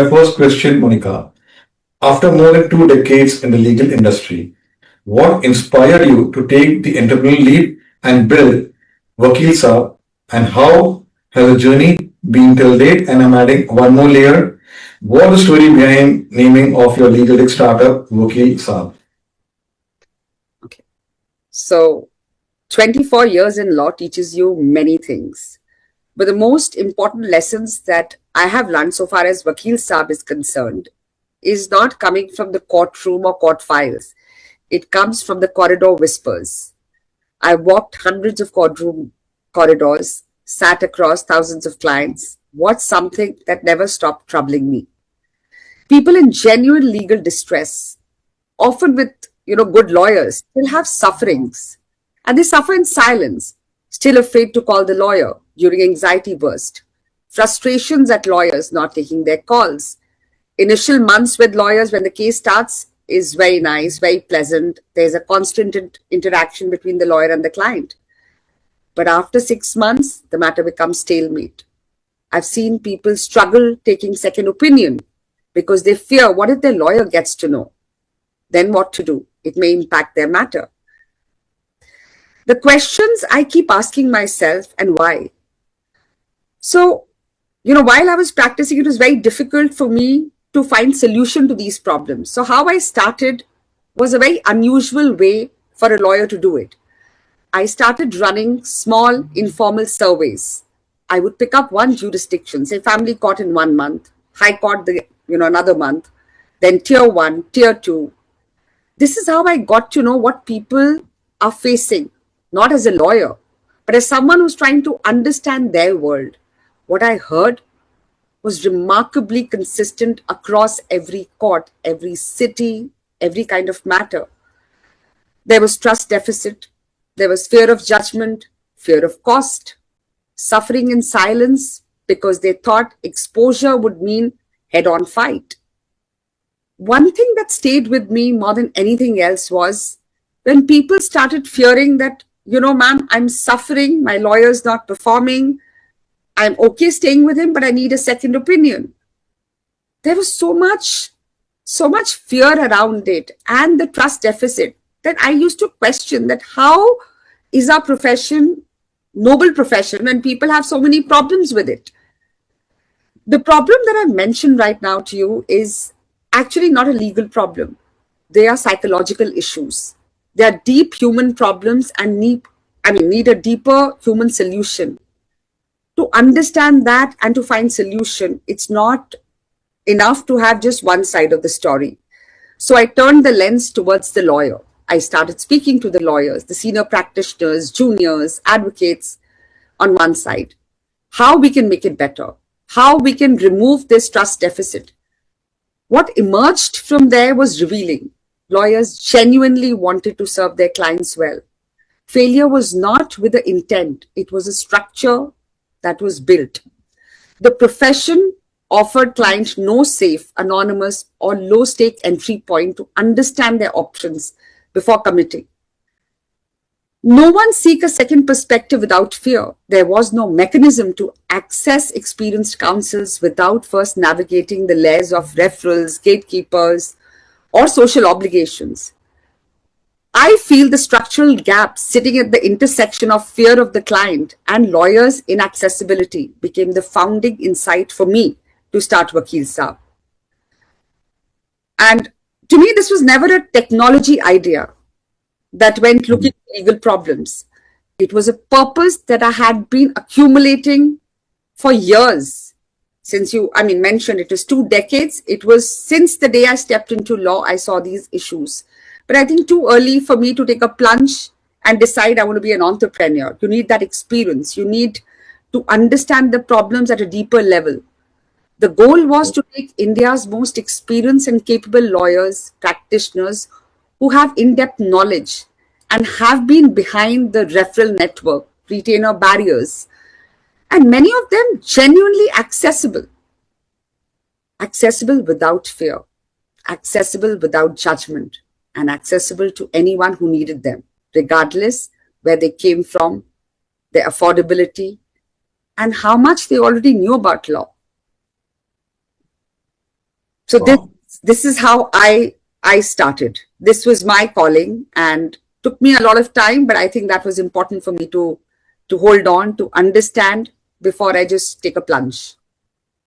My first question, Monica. After more than 2 decades in the legal industry, what inspired you to take the entrepreneurial leap and build Vakil Saab, and how has the journey been till date? And I'm adding one more layer. What the story behind naming of your legal tech startup, Vakil Saab? Okay. So, 24 years in law teaches you many things. But the most important lessons that I have learned so far as Vakil Saab is concerned is not coming from the courtroom or court files. It comes from the corridor whispers. I walked hundreds of courtroom corridors, sat across thousands of clients, watched something that never stopped troubling me. People in genuine legal distress, often with good lawyers, still have sufferings, and they suffer in silence, still afraid to call the lawyer during anxiety burst, frustrations at lawyers not taking their calls. Initial months with lawyers when the case starts is very nice, very pleasant. There's a constant interaction between the lawyer and the client. But after 6 months, the matter becomes stalemate. I've seen people struggle taking second opinion because they fear, what if their lawyer gets to know? Then what to do? It may impact their matter. The questions I keep asking myself, and why. So, while I was practicing, it was very difficult for me to find solution to these problems. So how I started was a very unusual way for a lawyer to do it. I started running small informal surveys. I would pick up one jurisdiction, say family court in 1 month, high court another month, then tier 1, tier 2. This is how I got to know what people are facing, not as a lawyer, but as someone who's trying to understand their world. What I heard was remarkably consistent across every court, every city, every kind of matter. There was trust deficit, there was fear of judgment, fear of cost, suffering in silence because they thought exposure would mean head-on fight. One thing that stayed with me more than anything else was when people started fearing that, ma'am, I'm suffering, my lawyer's not performing, I'm okay staying with him, but I need a second opinion. There was so much fear around it and the trust deficit that I used to question that how is our profession, noble profession, when people have so many problems with it? The problem that I've mentioned right now to you is actually not a legal problem. They are psychological issues. They are deep human problems and need a deeper human solution. To understand that and to find solution, it's not enough to have just one side of the story. So I turned the lens towards the lawyer. I started speaking to the lawyers, the senior practitioners, juniors, advocates on one side. How we can make it better, how we can remove this trust deficit. What emerged from there was revealing. Lawyers genuinely wanted to serve their clients well. Failure was not with the intent, it was a structure that was built. The profession offered clients no safe, anonymous, or low-stake entry point to understand their options before committing. No one seek a second perspective without fear. There was no mechanism to access experienced counsels without first navigating the layers of referrals, gatekeepers, or social obligations. I feel the structural gap sitting at the intersection of fear of the client and lawyers' inaccessibility became the founding insight for me to start Vakil Saab. And to me, this was never a technology idea that went looking at legal problems. It was a purpose that I had been accumulating for years. Since you mentioned it was 2 decades, it was since the day I stepped into law, I saw these issues. But I think too early for me to take a plunge and decide I want to be an entrepreneur. You need that experience. You need to understand the problems at a deeper level. The goal was to take India's most experienced and capable lawyers, practitioners who have in-depth knowledge and have been behind the referral network, retainer barriers, and many of them genuinely accessible. Accessible without fear, accessible without judgment, and accessible to anyone who needed them, regardless where they came from, their affordability, and how much they already knew about law. So Wow. this is how I started. This was my calling and took me a lot of time, but I think that was important for me to hold on, to understand before I just take a plunge.